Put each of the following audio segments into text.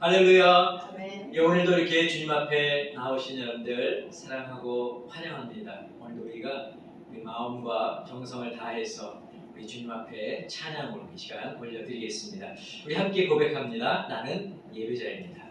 할렐루야. 아멘. 오늘도 이렇게 주님 앞에 나오신 여러분들 사랑하고 환영합니다. 오늘도 우리가 우리 마음과 정성을 다해서 우리 주님 앞에 찬양으로 이 시간 올려드리겠습니다. 우리 함께 고백합니다. 나는 예배자입니다.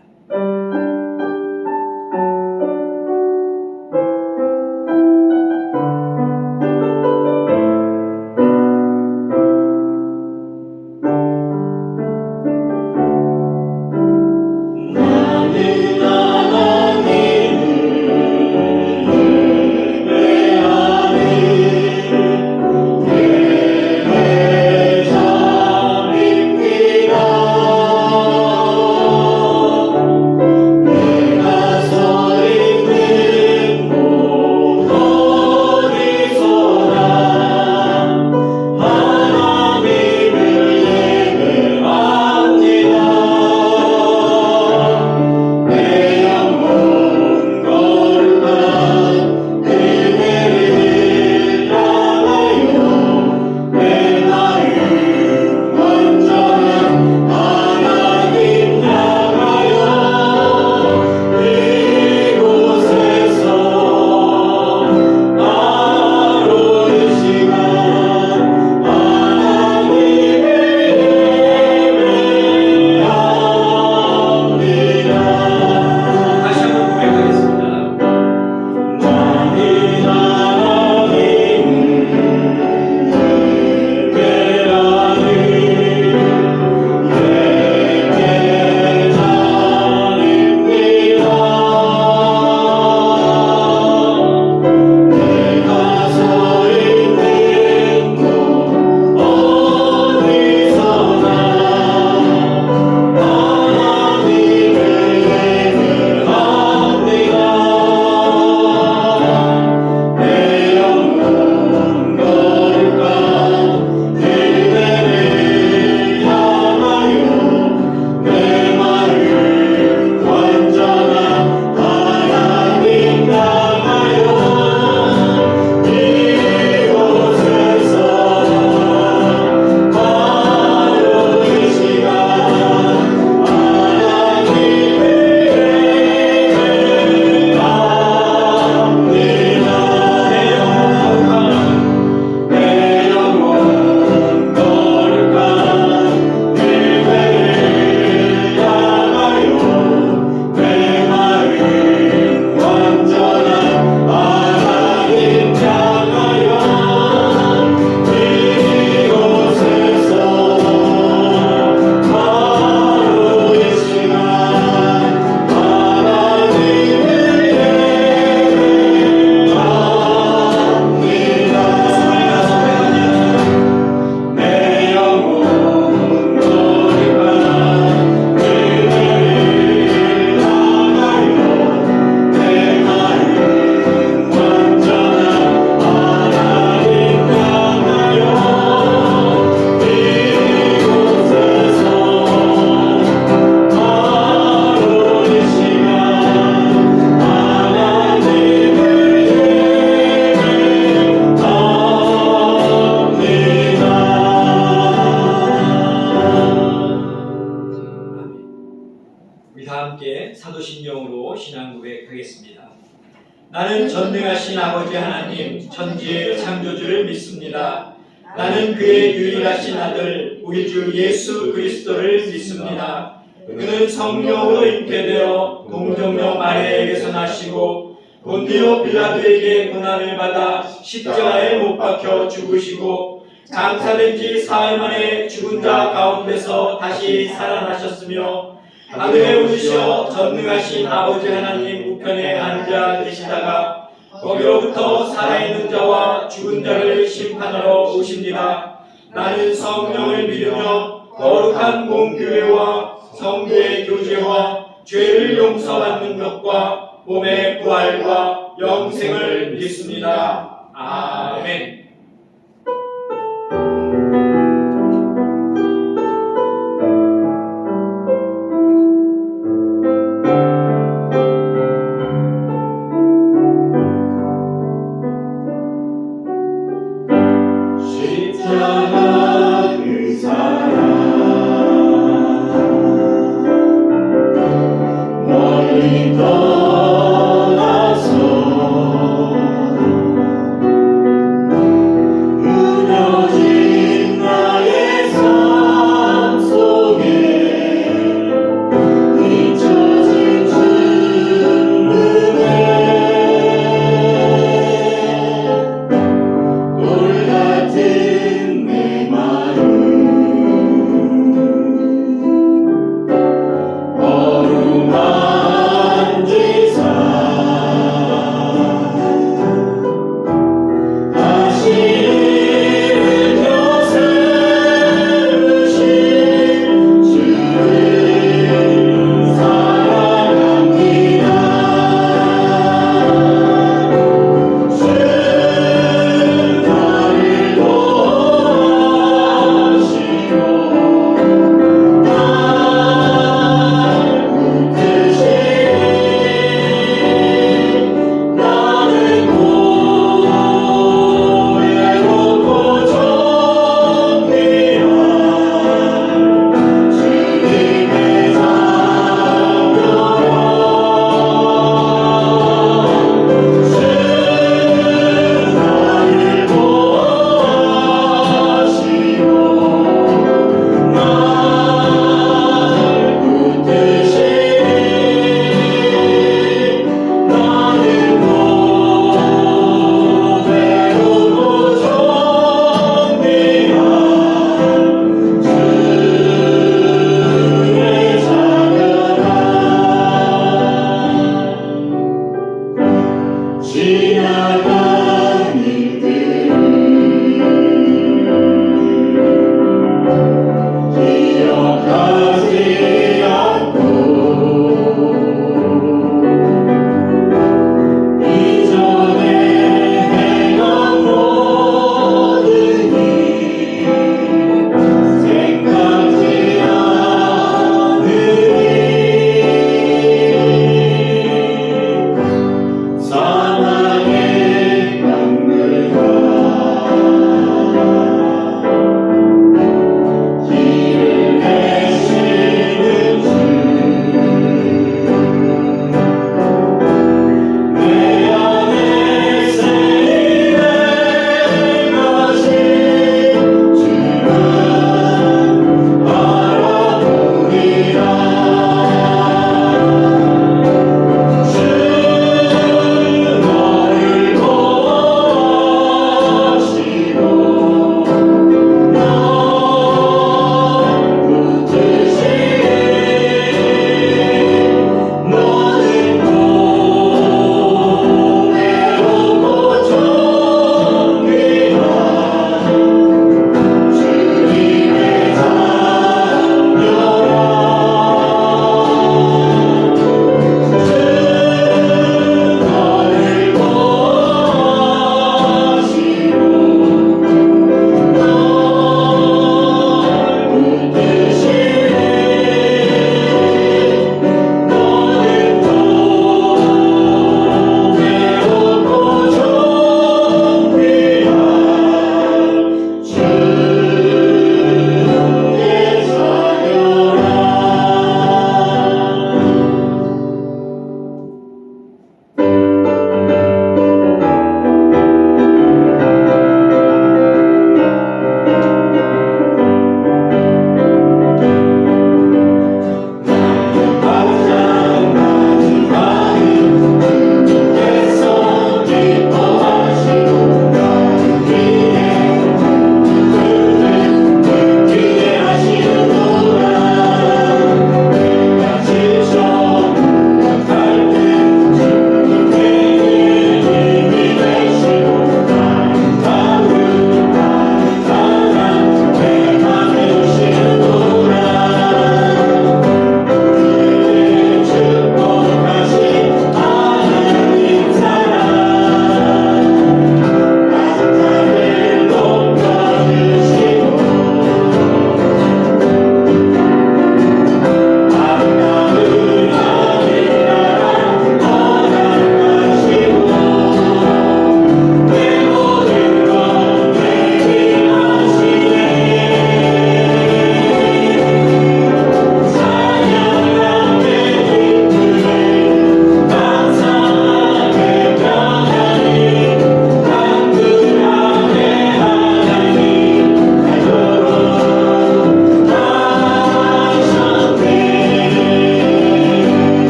사도신경으로 신앙 고백하겠습니다. 나는 전능하신 아버지 하나님 천지의 창조주를 믿습니다. 나는 그의 유일하신 아들 우리 주 예수 그리스도를 믿습니다. 그는 성령으로 잉태되어 동정녀 마리아에게서 나시고 본디오 빌라도에게 고난을 받아 십자가에 못 박혀 죽으시고 장사된 지 사흘 만에 죽은 자 가운데서 다시 살아나셨으며 하늘에 오르시어 전능하신 아버지 하나님 우편에 앉아 계시다가 거기로부터 살아있는 자와 죽은 자를 심판하러 오십니다. 나는 성령을 믿으며 거룩한 공교회와 성도의 교제와 죄를 용서받는 것과 몸의 부활과 영생을 믿습니다. 아멘. 십자가 그 사랑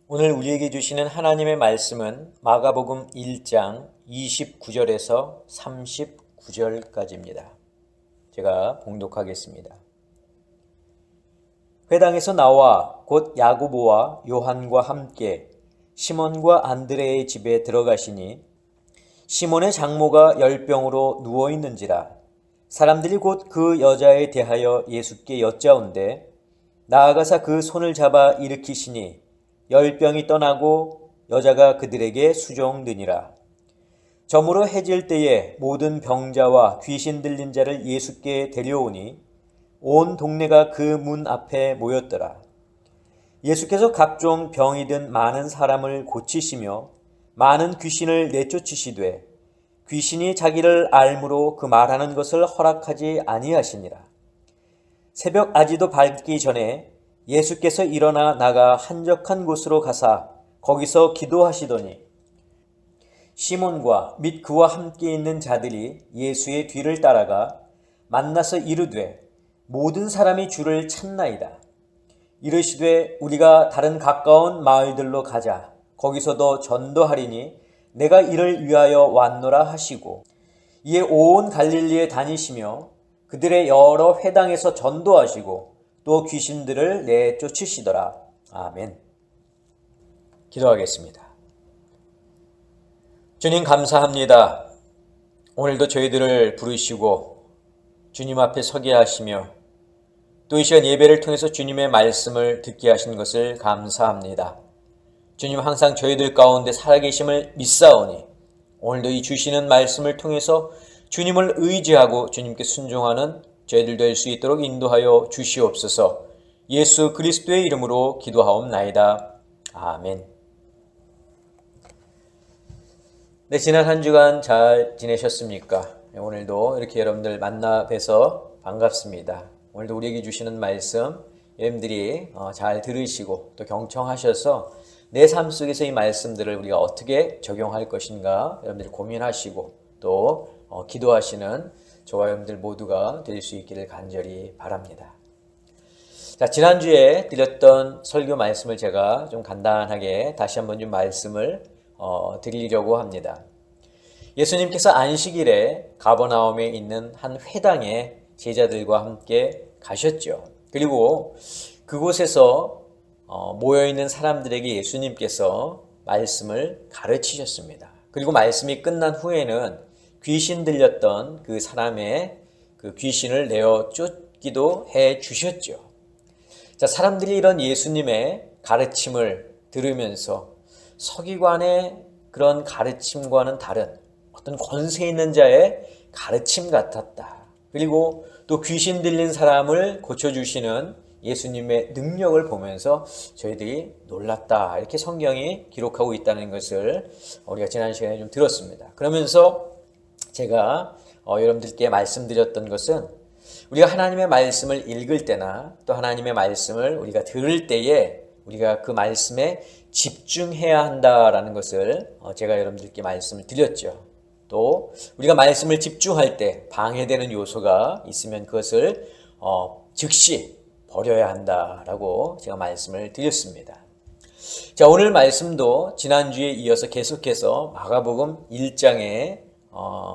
오늘 우리에게 주시는 하나님의 말씀은 마가복음 1장 29절에서 39절까지입니다. 제가 봉독하겠습니다. 회당에서 나와 곧 야고보와 요한과 함께 시몬과 안드레의 집에 들어가시니 시몬의 장모가 열병으로 누워 있는지라 사람들이 곧 그 여자에 대하여 예수께 여짜온대 나아가사 그 손을 잡아 일으키시니 열병이 떠나고 여자가 그들에게 수종드니라. 저물어 해질 때에 모든 병자와 귀신 들린 자를 예수께 데려오니 온 동네가 그 문 앞에 모였더라. 예수께서 각종 병이 든 많은 사람을 고치시며 많은 귀신을 내쫓으시되 귀신이 자기를 알므로 그 말하는 것을 허락하지 아니하시니라. 새벽 아지도 밝기 전에 예수께서 일어나 나가 한적한 곳으로 가사 거기서 기도하시더니 시몬과 및 그와 함께 있는 자들이 예수의 뒤를 따라가 만나서 이르되 모든 사람이 주를 찾나이다. 이르시되 우리가 다른 가까운 마을들로 가자. 거기서도 전도하리니 내가 이를 위하여 왔노라 하시고 이에 온 갈릴리에 다니시며 그들의 여러 회당에서 전도하시고 또 귀신들을 내쫓으시더라. 아멘. 기도하겠습니다. 주님 감사합니다. 오늘도 저희들을 부르시고 주님 앞에 서게 하시며 또 이 시간 예배를 통해서 주님의 말씀을 듣게 하신 것을 감사합니다. 주님 항상 저희들 가운데 살아계심을 믿사오니 오늘도 이 주시는 말씀을 통해서 주님을 의지하고 주님께 순종하는 저희들 될 수 있도록 인도하여 주시옵소서. 예수 그리스도의 이름으로 기도하옵나이다. 아멘. 네, 지난 한 주간 잘 지내셨습니까? 오늘도 이렇게 여러분들 만나 뵈서 반갑습니다. 오늘도 우리에게 주시는 말씀 여러분들이 잘 들으시고 또 경청하셔서 내 삶 속에서 이 말씀들을 우리가 어떻게 적용할 것인가 여러분들이 고민하시고 또 기도하시는 저와 여러분들 모두가 될 수 있기를 간절히 바랍니다. 자, 지난주에 드렸던 설교 말씀을 제가 좀 간단하게 다시 한번 좀 말씀을 드리려고 합니다. 예수님께서 안식일에 가버나움에 있는 한 회당에 제자들과 함께 가셨죠. 그리고 그곳에서 모여있는 사람들에게 예수님께서 말씀을 가르치셨습니다. 그리고 말씀이 끝난 후에는 귀신 들렸던 그 사람의 그 귀신을 내어 쫓기도 해 주셨죠. 자, 사람들이 이런 예수님의 가르침을 들으면서 서기관의 그런 가르침과는 다른 어떤 권세 있는 자의 가르침 같았다. 그리고 또 귀신 들린 사람을 고쳐주시는 예수님의 능력을 보면서 저희들이 놀랐다. 이렇게 성경이 기록하고 있다는 것을 우리가 지난 시간에 좀 들었습니다. 그러면서 제가 여러분들께 말씀드렸던 것은 우리가 하나님의 말씀을 읽을 때나 또 하나님의 말씀을 우리가 들을 때에 우리가 그 말씀에 집중해야 한다라는 것을 제가 여러분들께 말씀을 드렸죠. 또 우리가 말씀을 집중할 때 방해되는 요소가 있으면 그것을 즉시 버려야 한다라고 제가 말씀을 드렸습니다. 자, 오늘 말씀도 지난주에 이어서 계속해서 마가복음 1장의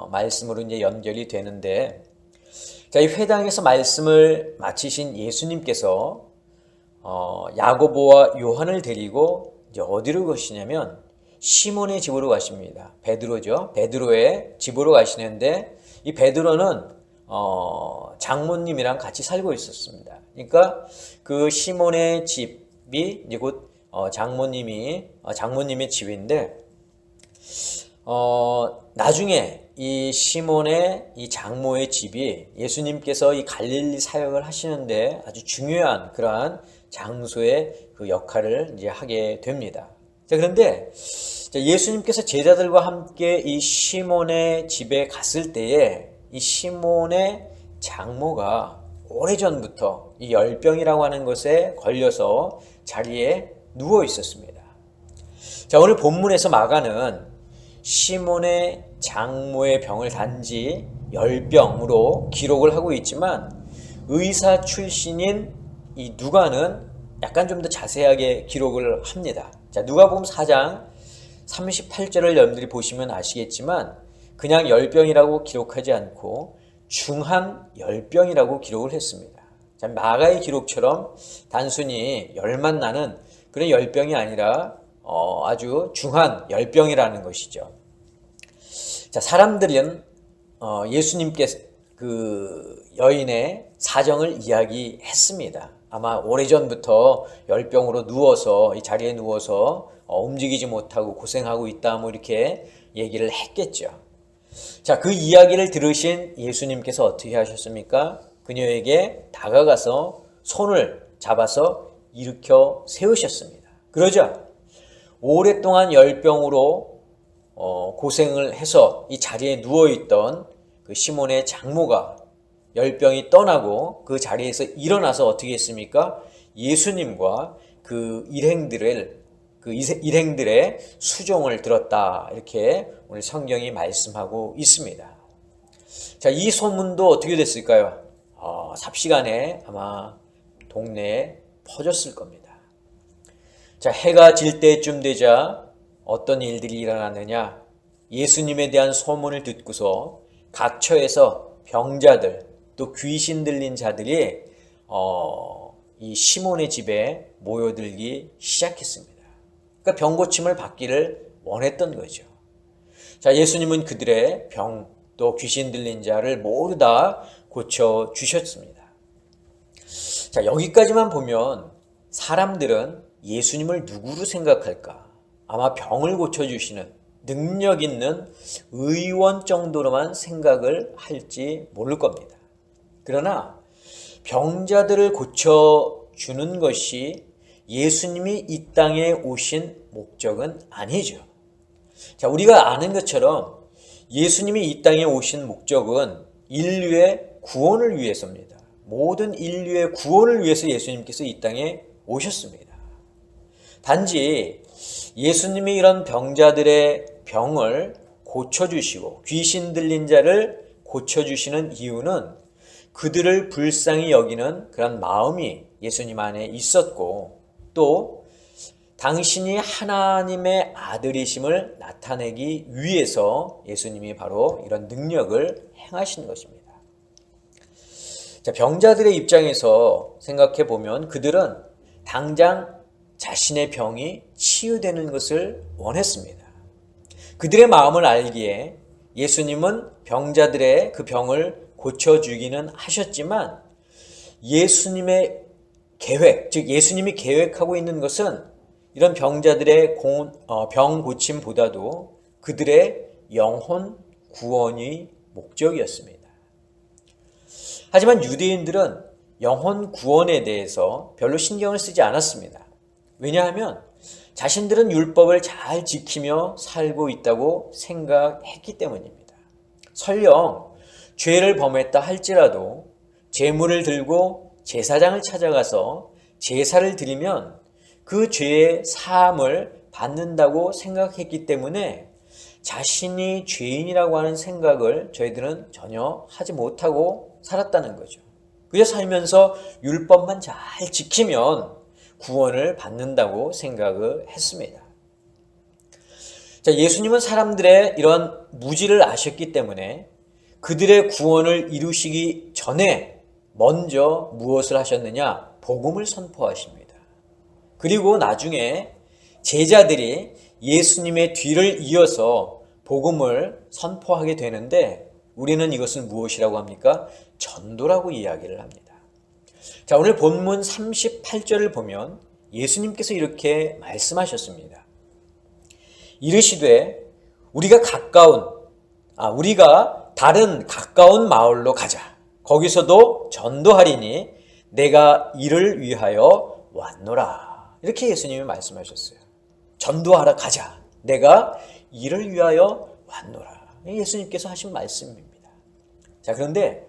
말씀으로 이제 연결이 되는데, 자, 이 회당에서 말씀을 마치신 예수님께서 야고보와 요한을 데리고 이제 어디로 가시냐면 시몬의 집으로 가십니다. 베드로죠. 베드로의 집으로 가시는데 이 베드로는 장모님이랑 같이 살고 있었습니다. 그러니까 그 시몬의 집이 이제 곧 장모님의 집인데 나중에 이 시몬의 이 장모의 집이 예수님께서 이 갈릴리 사역을 하시는데 아주 중요한 그러한 장소의 그 역할을 이제 하게 됩니다. 자, 그런데 예수님께서 제자들과 함께 이 시몬의 집에 갔을 때에 이 시몬의 장모가 오래전부터 이 열병이라고 하는 것에 걸려서 자리에 누워 있었습니다. 자, 오늘 본문에서 마가는 시몬의 장모의 병을 단지 열병으로 기록을 하고 있지만 의사 출신인 이 누가는 약간 좀 더 자세하게 기록을 합니다. 자, 누가복음 4장 38절을 여러분들이 보시면 아시겠지만 그냥 열병이라고 기록하지 않고 중한 열병이라고 기록을 했습니다. 자, 마가의 기록처럼 단순히 열만 나는 그런 열병이 아니라 아주 중한 열병이라는 것이죠. 자, 사람들은 예수님께서 그 여인의 사정을 이야기했습니다. 아마 오래전부터 열병으로 누워서 이 자리에 누워서 움직이지 못하고 고생하고 있다 뭐 이렇게 얘기를 했겠죠. 자, 그 이야기를 들으신 예수님께서 어떻게 하셨습니까? 그녀에게 다가가서 손을 잡아서 일으켜 세우셨습니다. 그러자 오랫동안 열병으로 고생을 해서 이 자리에 누워있던 그 시몬의 장모가 열병이 떠나고 그 자리에서 일어나서 어떻게 했습니까? 예수님과 그 일행들의 수종을 들었다. 이렇게 오늘 성경이 말씀하고 있습니다. 자, 이 소문도 어떻게 됐을까요? 삽시간에 아마 동네에 퍼졌을 겁니다. 자, 해가 질 때쯤 되자 어떤 일들이 일어났느냐? 예수님에 대한 소문을 듣고서 각처에서 병자들 또 귀신 들린 자들이 이 시몬의 집에 모여들기 시작했습니다. 그러니까 병 고침을 받기를 원했던 거죠. 자, 예수님은 그들의 병 또 귀신 들린 자를 모두 다 고쳐 주셨습니다. 자, 여기까지만 보면 사람들은 예수님을 누구로 생각할까? 아마 병을 고쳐주시는 능력 있는 의원 정도로만 생각을 할지 모를 겁니다. 그러나 병자들을 고쳐주는 것이 예수님이 이 땅에 오신 목적은 아니죠. 자, 우리가 아는 것처럼 예수님이 이 땅에 오신 목적은 인류의 구원을 위해서입니다. 모든 인류의 구원을 위해서 예수님께서 이 땅에 오셨습니다. 단지 예수님이 이런 병자들의 병을 고쳐주시고 귀신 들린 자를 고쳐주시는 이유는 그들을 불쌍히 여기는 그런 마음이 예수님 안에 있었고 또 당신이 하나님의 아들이심을 나타내기 위해서 예수님이 바로 이런 능력을 행하신 것입니다. 자, 병자들의 입장에서 생각해 보면 그들은 당장 자신의 병이 치유되는 것을 원했습니다. 그들의 마음을 알기에 예수님은 병자들의 그 병을 고쳐주기는 하셨지만 예수님의 계획, 즉 예수님이 계획하고 있는 것은 이런 병자들의 병 고침보다도 그들의 영혼 구원이 목적이었습니다. 하지만 유대인들은 영혼 구원에 대해서 별로 신경을 쓰지 않았습니다. 왜냐하면 자신들은 율법을 잘 지키며 살고 있다고 생각했기 때문입니다. 설령 죄를 범했다 할지라도 제물을 들고 제사장을 찾아가서 제사를 드리면 그 죄의 사함을 받는다고 생각했기 때문에 자신이 죄인이라고 하는 생각을 저희들은 전혀 하지 못하고 살았다는 거죠. 그저 살면서 율법만 잘 지키면 구원을 받는다고 생각을 했습니다. 자, 예수님은 사람들의 이런 무지를 아셨기 때문에 그들의 구원을 이루시기 전에 먼저 무엇을 하셨느냐? 복음을 선포하십니다. 그리고 나중에 제자들이 예수님의 뒤를 이어서 복음을 선포하게 되는데 우리는 이것을 무엇이라고 합니까? 전도라고 이야기를 합니다. 자, 오늘 본문 38절을 보면 예수님께서 이렇게 말씀하셨습니다. 이르시되 우리가 다른 가까운 마을로 가자. 거기서도 전도하리니 내가 이를 위하여 왔노라. 이렇게 예수님이 말씀하셨어요. 전도하러 가자. 내가 이를 위하여 왔노라. 예수님께서 하신 말씀입니다. 자, 그런데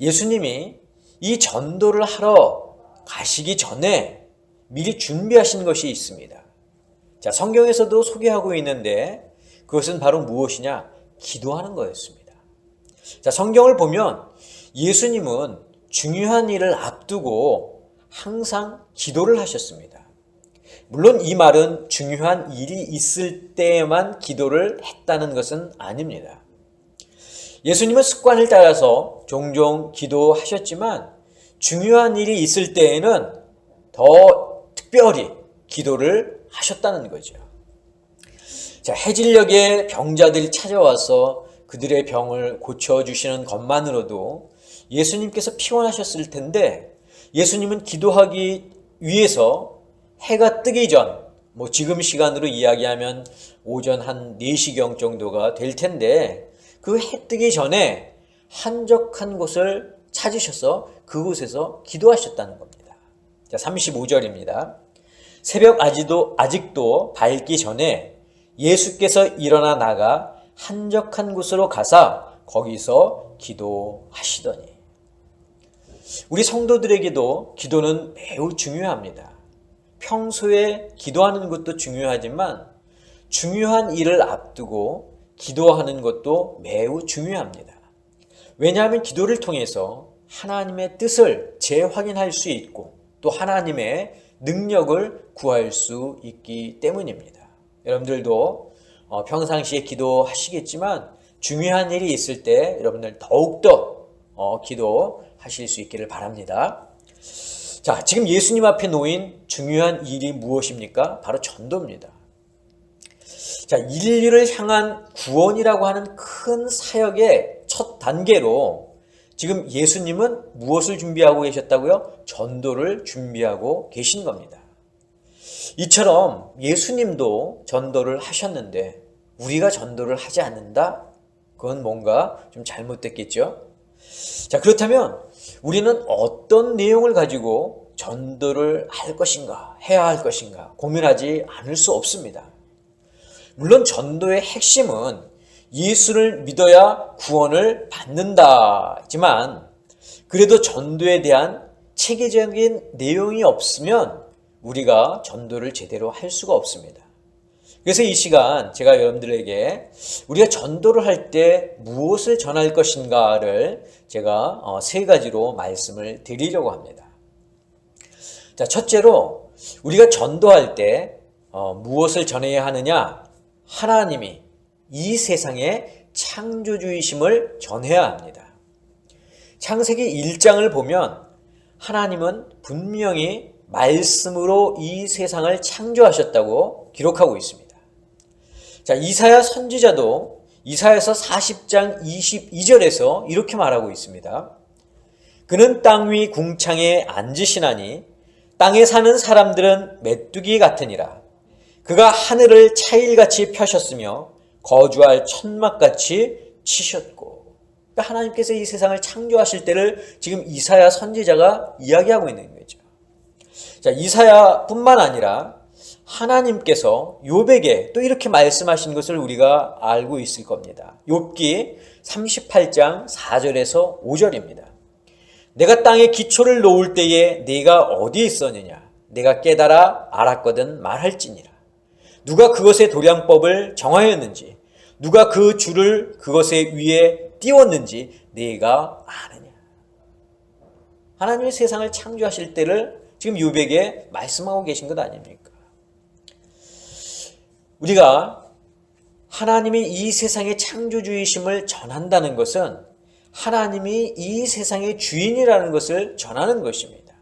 예수님이 이 전도를 하러 가시기 전에 미리 준비하신 것이 있습니다. 자, 성경에서도 소개하고 있는데 그것은 바로 무엇이냐? 기도하는 거였습니다. 자, 성경을 보면 예수님은 중요한 일을 앞두고 항상 기도를 하셨습니다. 물론 이 말은 중요한 일이 있을 때에만 기도를 했다는 것은 아닙니다. 예수님은 습관을 따라서 종종 기도하셨지만 중요한 일이 있을 때에는 더 특별히 기도를 하셨다는 거죠. 자, 해질녘에 병자들이 찾아와서 그들의 병을 고쳐주시는 것만으로도 예수님께서 피곤하셨을 텐데 예수님은 기도하기 위해서 해가 뜨기 전, 지금 시간으로 이야기하면 오전 한 4시경 정도가 될 텐데 그 해 뜨기 전에 한적한 곳을 찾으셔서 그곳에서 기도하셨다는 겁니다. 자, 35절입니다. 새벽 아직도 밝기 전에 예수께서 일어나 나가 한적한 곳으로 가사 거기서 기도하시더니. 우리 성도들에게도 기도는 매우 중요합니다. 평소에 기도하는 것도 중요하지만 중요한 일을 앞두고 기도하는 것도 매우 중요합니다. 왜냐하면 기도를 통해서 하나님의 뜻을 재확인할 수 있고 또 하나님의 능력을 구할 수 있기 때문입니다. 여러분들도 평상시에 기도하시겠지만 중요한 일이 있을 때 여러분들 더욱더 기도하실 수 있기를 바랍니다. 자, 지금 예수님 앞에 놓인 중요한 일이 무엇입니까? 바로 전도입니다. 자, 인류를 향한 구원이라고 하는 큰 사역의 첫 단계로 지금 예수님은 무엇을 준비하고 계셨다고요? 전도를 준비하고 계신 겁니다. 이처럼 예수님도 전도를 하셨는데 우리가 전도를 하지 않는다? 그건 뭔가 좀 잘못됐겠죠? 자, 그렇다면 우리는 어떤 내용을 가지고 전도를 할 것인가, 해야 할 것인가 고민하지 않을 수 없습니다. 물론 전도의 핵심은 예수를 믿어야 구원을 받는다지만 그래도 전도에 대한 체계적인 내용이 없으면 우리가 전도를 제대로 할 수가 없습니다. 그래서 이 시간 제가 여러분들에게 우리가 전도를 할 때 무엇을 전할 것인가를 제가 3가지로 말씀을 드리려고 합니다. 자, 첫째로 우리가 전도할 때 무엇을 전해야 하느냐? 하나님이 이 세상의 창조주이심을 전해야 합니다. 창세기 1장을 보면 하나님은 분명히 말씀으로 이 세상을 창조하셨다고 기록하고 있습니다. 자, 이사야 선지자도 이사야서 40장 22절에서 이렇게 말하고 있습니다. 그는 땅 위 궁창에 앉으시나니 땅에 사는 사람들은 메뚜기 같으니라. 그가 하늘을 차일같이 펴셨으며 거주할 천막같이 치셨고. 그러니까 하나님께서 이 세상을 창조하실 때를 지금 이사야 선지자가 이야기하고 있는 거죠. 자, 이사야뿐만 아니라 하나님께서 욥에게 또 이렇게 말씀하신 것을 우리가 알고 있을 겁니다. 욥기 38장 4절에서 5절입니다. 내가 땅에 기초를 놓을 때에 네가 어디 있었느냐? 내가 깨달아 알았거든 말할지니라. 누가 그것의 도량법을 정하였는지, 누가 그 줄을 그것의 위에 띄웠는지 네가 아느냐? 하나님의 세상을 창조하실 때를 지금 욥에게 말씀하고 계신 것 아닙니까? 우리가 하나님이 이 세상의 창조주이심을 전한다는 것은 하나님이 이 세상의 주인이라는 것을 전하는 것입니다.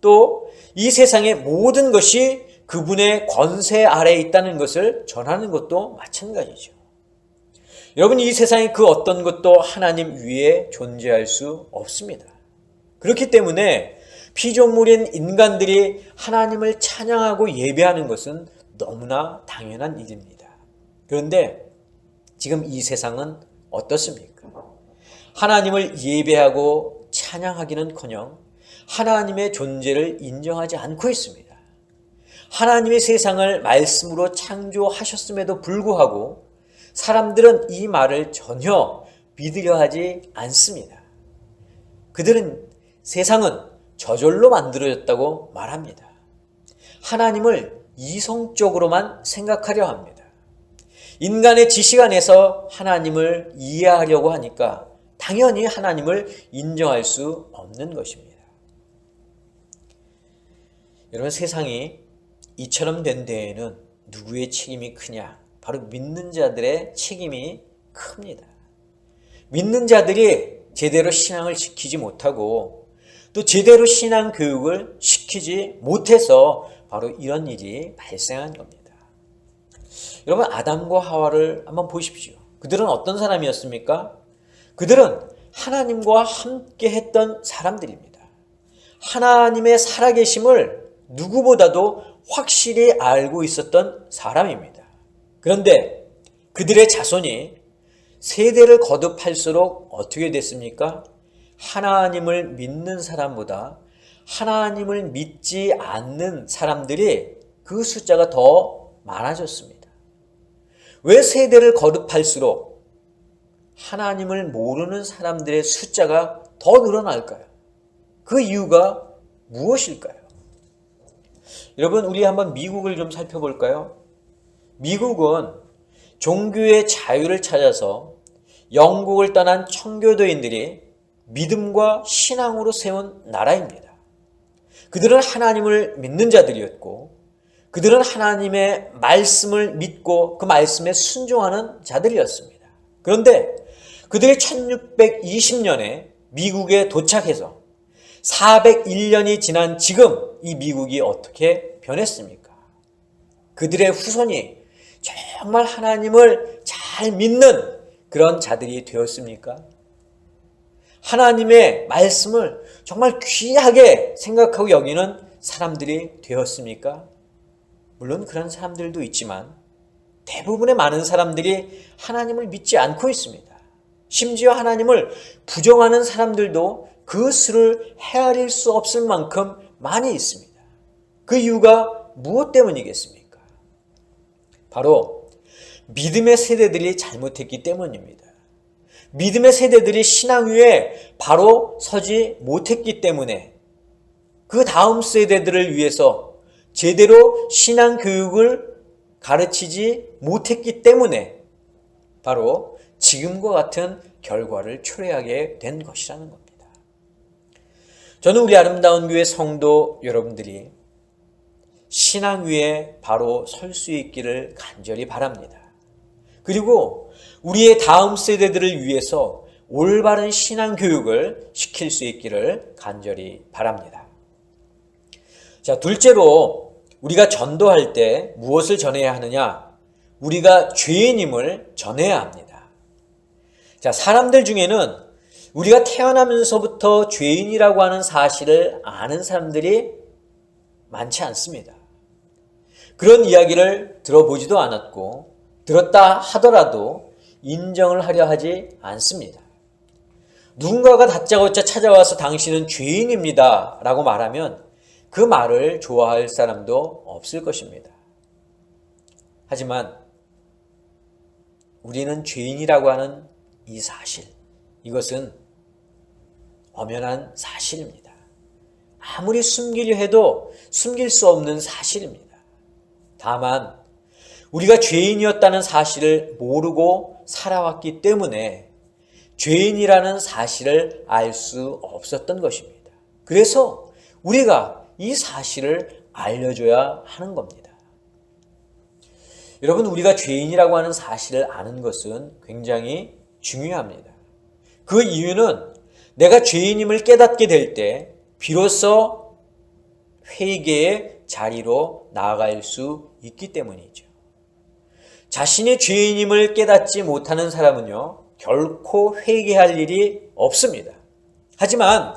또 이 세상의 모든 것이 그분의 권세 아래에 있다는 것을 전하는 것도 마찬가지죠. 여러분, 이 세상에 그 어떤 것도 하나님 위에 존재할 수 없습니다. 그렇기 때문에 피조물인 인간들이 하나님을 찬양하고 예배하는 것은 너무나 당연한 일입니다. 그런데 지금 이 세상은 어떻습니까? 하나님을 예배하고 찬양하기는커녕 하나님의 존재를 인정하지 않고 있습니다. 하나님의 세상을 말씀으로 창조하셨음에도 불구하고 사람들은 이 말을 전혀 믿으려 하지 않습니다. 그들은 세상은 저절로 만들어졌다고 말합니다. 하나님을 이성적으로만 생각하려 합니다. 인간의 지식 안에서 하나님을 이해하려고 하니까 당연히 하나님을 인정할 수 없는 것입니다. 여러분, 세상이 이처럼 된 데에는 누구의 책임이 크냐? 바로 믿는 자들의 책임이 큽니다. 믿는 자들이 제대로 신앙을 지키지 못하고 또 제대로 신앙 교육을 시키지 못해서 바로 이런 일이 발생한 겁니다. 여러분, 아담과 하와를 한번 보십시오. 그들은 어떤 사람이었습니까? 그들은 하나님과 함께 했던 사람들입니다. 하나님의 살아계심을 누구보다도 확실히 알고 있었던 사람입니다. 그런데 그들의 자손이 세대를 거듭할수록 어떻게 됐습니까? 하나님을 믿는 사람보다 하나님을 믿지 않는 사람들이 그 숫자가 더 많아졌습니다. 왜 세대를 거듭할수록 하나님을 모르는 사람들의 숫자가 더 늘어날까요? 그 이유가 무엇일까요? 여러분, 우리 한번 미국을 좀 살펴볼까요? 미국은 종교의 자유를 찾아서 영국을 떠난 청교도인들이 믿음과 신앙으로 세운 나라입니다. 그들은 하나님을 믿는 자들이었고 그들은 하나님의 말씀을 믿고 그 말씀에 순종하는 자들이었습니다. 그런데 그들이 1620년에 미국에 도착해서 401년이 지난 지금 이 미국이 어떻게 변했습니까? 그들의 후손이 정말 하나님을 잘 믿는 그런 자들이 되었습니까? 하나님의 말씀을 정말 귀하게 생각하고 여기는 사람들이 되었습니까? 물론 그런 사람들도 있지만 대부분의 많은 사람들이 하나님을 믿지 않고 있습니다. 심지어 하나님을 부정하는 사람들도 그 수를 헤아릴 수 없을 만큼 많이 있습니다. 그 이유가 무엇 때문이겠습니까? 바로 믿음의 세대들이 잘못했기 때문입니다. 믿음의 세대들이 신앙 위에 바로 서지 못했기 때문에 그 다음 세대들을 위해서 제대로 신앙 교육을 가르치지 못했기 때문에 바로 지금과 같은 결과를 초래하게 된 것이라는 겁니다. 저는 우리 아름다운 교회 성도 여러분들이 신앙 위에 바로 설 수 있기를 간절히 바랍니다. 그리고 우리의 다음 세대들을 위해서 올바른 신앙 교육을 시킬 수 있기를 간절히 바랍니다. 자, 둘째로 우리가 전도할 때 무엇을 전해야 하느냐? 우리가 죄인임을 전해야 합니다. 자, 사람들 중에는 우리가 태어나면서부터 죄인이라고 하는 사실을 아는 사람들이 많지 않습니다. 그런 이야기를 들어보지도 않았고 들었다 하더라도 인정을 하려 하지 않습니다. 누군가가 다짜고짜 찾아와서 당신은 죄인입니다 라고 말하면 그 말을 좋아할 사람도 없을 것입니다. 하지만 우리는 죄인이라고 하는 이 사실, 이것은 엄연한 사실입니다. 아무리 숨기려 해도 숨길 수 없는 사실입니다. 다만 우리가 죄인이었다는 사실을 모르고 살아왔기 때문에 죄인이라는 사실을 알 수 없었던 것입니다. 그래서 우리가 이 사실을 알려줘야 하는 겁니다. 여러분, 우리가 죄인이라고 하는 사실을 아는 것은 굉장히 중요합니다. 그 이유는 내가 죄인임을 깨닫게 될 때 비로소 회개의 자리로 나아갈 수 있기 때문이죠. 자신이 죄인임을 깨닫지 못하는 사람은요, 결코 회개할 일이 없습니다. 하지만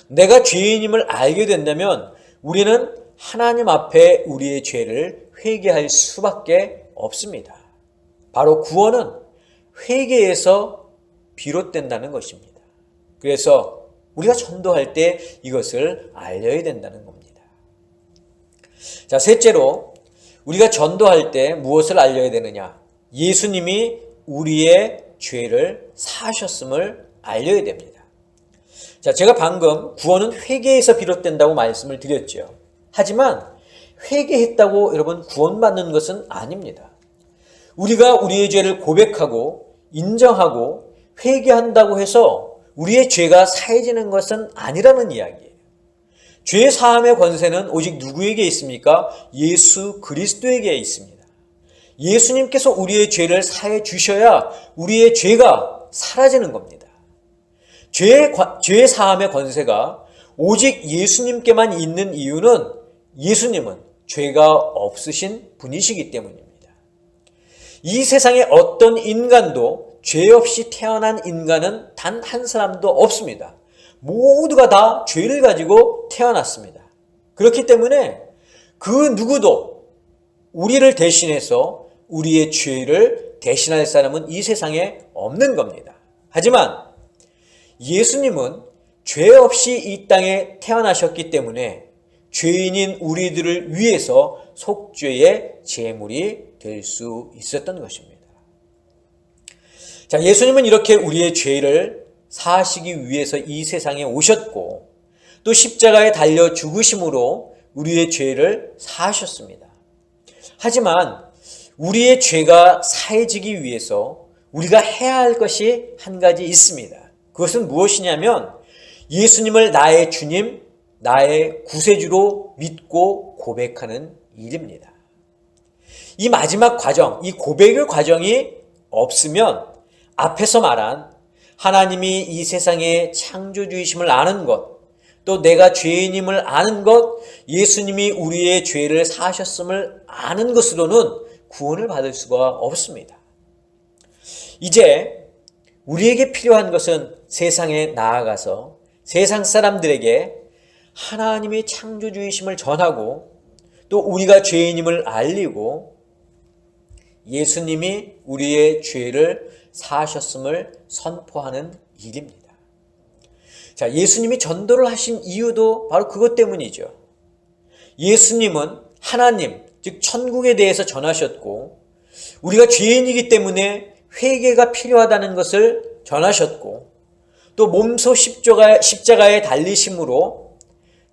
내가 죄인임을 알게 된다면 우리는 하나님 앞에 우리의 죄를 회개할 수밖에 없습니다. 바로 구원은 회개에서 비롯된다는 것입니다. 그래서 우리가 전도할 때 이것을 알려야 된다는 겁니다. 자, 셋째로 우리가 전도할 때 무엇을 알려야 되느냐? 예수님이 우리의 죄를 사하셨음을 알려야 됩니다. 자, 제가 방금 구원은 회개에서 비롯된다고 말씀을 드렸죠. 하지만 회개했다고 여러분 구원받는 것은 아닙니다. 우리가 우리의 죄를 고백하고 인정하고 회개한다고 해서 우리의 죄가 사해지는 것은 아니라는 이야기예요. 죄 사함의 권세는 오직 누구에게 있습니까? 예수 그리스도에게 있습니다. 예수님께서 우리의 죄를 사해 주셔야 우리의 죄가 사라지는 겁니다. 죄 사함의 권세가 오직 예수님께만 있는 이유는 예수님은 죄가 없으신 분이시기 때문입니다. 이 세상에 어떤 인간도 죄 없이 태어난 인간은 단 한 사람도 없습니다. 모두가 다 죄를 가지고 태어났습니다. 그렇기 때문에 그 누구도 우리를 대신해서 우리의 죄를 대신할 사람은 이 세상에 없는 겁니다. 하지만 예수님은 죄 없이 이 땅에 태어나셨기 때문에 죄인인 우리들을 위해서 속죄의 제물이 될 수 있었던 것입니다. 자, 예수님은 이렇게 우리의 죄를 사하시기 위해서 이 세상에 오셨고 또 십자가에 달려 죽으심으로 우리의 죄를 사하셨습니다. 하지만 우리의 죄가 사해지기 위해서 우리가 해야 할 것이 한 가지 있습니다. 그것은 무엇이냐면 예수님을 나의 주님, 나의 구세주로 믿고 고백하는 일입니다. 이 마지막 과정, 이 고백의 과정이 없으면 앞에서 말한 하나님이 이 세상의 창조주이심을 아는 것, 또 내가 죄인임을 아는 것, 예수님이 우리의 죄를 사하셨음을 아는 것으로는 구원을 받을 수가 없습니다. 이제 우리에게 필요한 것은 세상에 나아가서 세상 사람들에게 하나님의 창조주이심을 전하고 또 우리가 죄인임을 알리고 예수님이 우리의 죄를 사하셨음을 선포하는 일입니다. 자, 예수님이 전도를 하신 이유도 바로 그것 때문이죠. 예수님은 하나님, 즉 천국에 대해서 전하셨고 우리가 죄인이기 때문에 회개가 필요하다는 것을 전하셨고 또 몸소 십자가에 달리심으로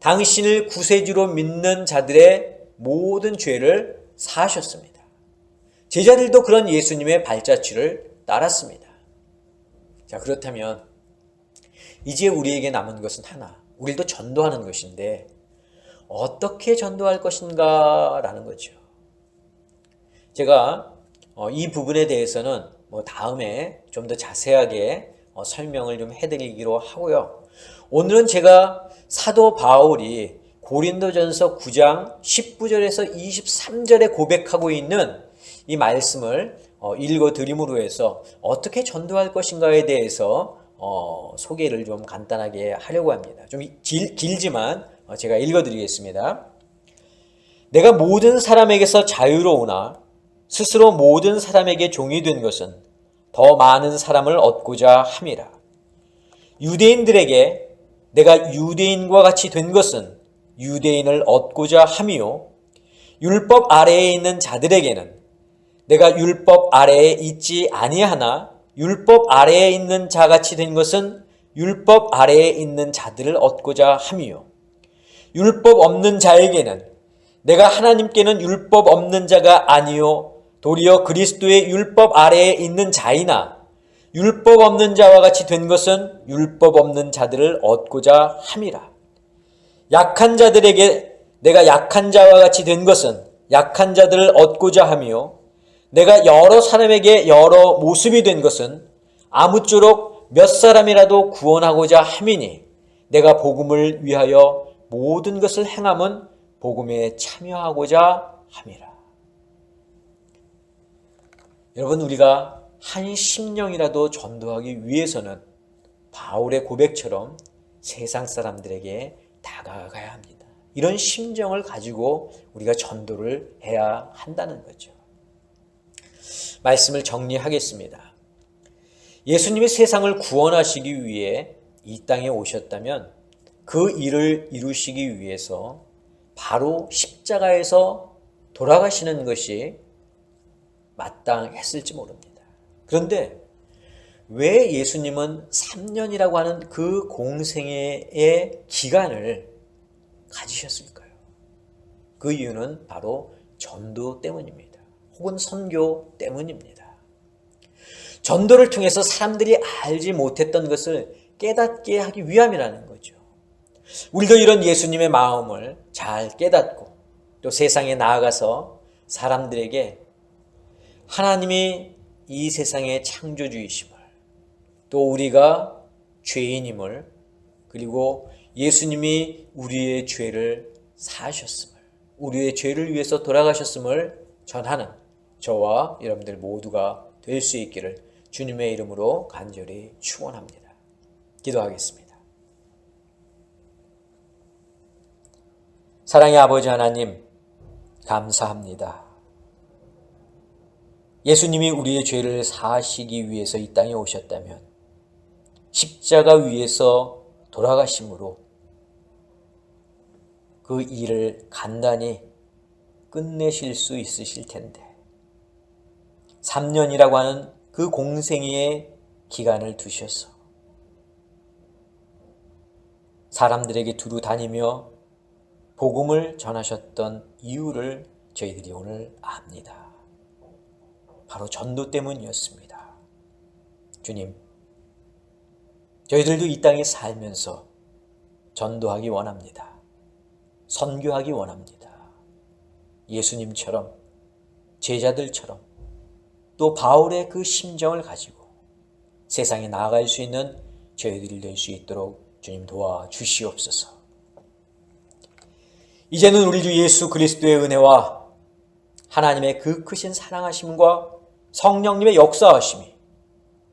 당신을 구세주로 믿는 자들의 모든 죄를 사하셨습니다. 제자들도 그런 예수님의 발자취를 따랐습니다. 자, 그렇다면 이제 우리에게 남은 것은 하나, 우리도 전도하는 것인데 어떻게 전도할 것인가 라는 거죠. 제가 이 부분에 대해서는 다음에 좀 더 자세하게 설명을 좀 해드리기로 하고요. 오늘은 제가 사도 바울이 고린도전서 9장 19절에서 23절에 고백하고 있는 이 말씀을 읽어드림으로 해서 어떻게 전도할 것인가에 대해서 소개를 좀 간단하게 하려고 합니다. 좀 길지만 제가 읽어드리겠습니다. 내가 모든 사람에게서 자유로우나 스스로 모든 사람에게 종이 된 것은 더 많은 사람을 얻고자 함이라. 유대인들에게 내가 유대인과 같이 된 것은 유대인을 얻고자 함이요 율법 아래에 있는 자들에게는 내가 율법 아래에 있지 아니하나 율법 아래에 있는 자같이 된 것은 율법 아래에 있는 자들을 얻고자 함이요 율법 없는 자에게는 내가 하나님께는 율법 없는 자가 아니요 도리어 그리스도의 율법 아래에 있는 자이나 율법 없는 자와 같이 된 것은 율법 없는 자들을 얻고자 함이라. 약한 자들에게 내가 약한 자와 같이 된 것은 약한 자들을 얻고자 하며 내가 여러 사람에게 여러 모습이 된 것은 아무쪼록 몇 사람이라도 구원하고자 함이니 내가 복음을 위하여 모든 것을 행함은 복음에 참여하고자 함이라. 여러분, 우리가 한 심령이라도 전도하기 위해서는 바울의 고백처럼 세상 사람들에게 다가가야 합니다. 이런 심정을 가지고 우리가 전도를 해야 한다는 거죠. 말씀을 정리하겠습니다. 예수님이 세상을 구원하시기 위해 이 땅에 오셨다면 그 일을 이루시기 위해서 바로 십자가에서 돌아가시는 것이 마땅했을지 모릅니다. 그런데 왜 예수님은 3년이라고 하는 그 공생애의 기간을 가지셨을까요? 그 이유는 바로 전도 때문입니다. 혹은 선교 때문입니다. 전도를 통해서 사람들이 알지 못했던 것을 깨닫게 하기 위함이라는 거죠. 우리도 이런 예수님의 마음을 잘 깨닫고 또 세상에 나아가서 사람들에게 하나님이 이 세상의 창조주이심을, 또 우리가 죄인임을, 그리고 예수님이 우리의 죄를 사하셨음을, 우리의 죄를 위해서 돌아가셨음을 전하는 저와 여러분들 모두가 될 수 있기를 주님의 이름으로 간절히 축원합니다. 기도하겠습니다. 사랑의 아버지 하나님, 감사합니다. 예수님이 우리의 죄를 사하시기 위해서 이 땅에 오셨다면 십자가 위에서 돌아가심으로 그 일을 간단히 끝내실 수 있으실 텐데 3년이라고 하는 그 공생애의 기간을 두셔서 사람들에게 두루 다니며 복음을 전하셨던 이유를 저희들이 오늘 압니다. 바로 전도 때문이었습니다. 주님, 저희들도 이 땅에 살면서 전도하기 원합니다. 선교하기 원합니다. 예수님처럼, 제자들처럼, 또 바울의 그 심정을 가지고 세상에 나아갈 수 있는 저희들이 될 수 있도록 주님 도와주시옵소서. 이제는 우리 주 예수 그리스도의 은혜와 하나님의 그 크신 사랑하심과 성령님의 역사하심이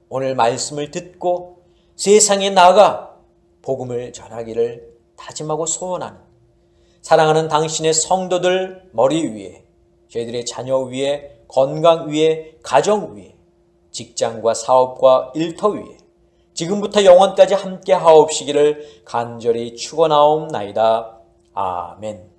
오늘 말씀을 듣고 세상에 나가 복음을 전하기를 다짐하고 소원하는 사랑하는 당신의 성도들 머리 위에, 저희들의 자녀 위에, 건강 위에, 가정 위에, 직장과 사업과 일터 위에 지금부터 영원까지 함께 하옵시기를 간절히 축원하옵나이다. 아멘.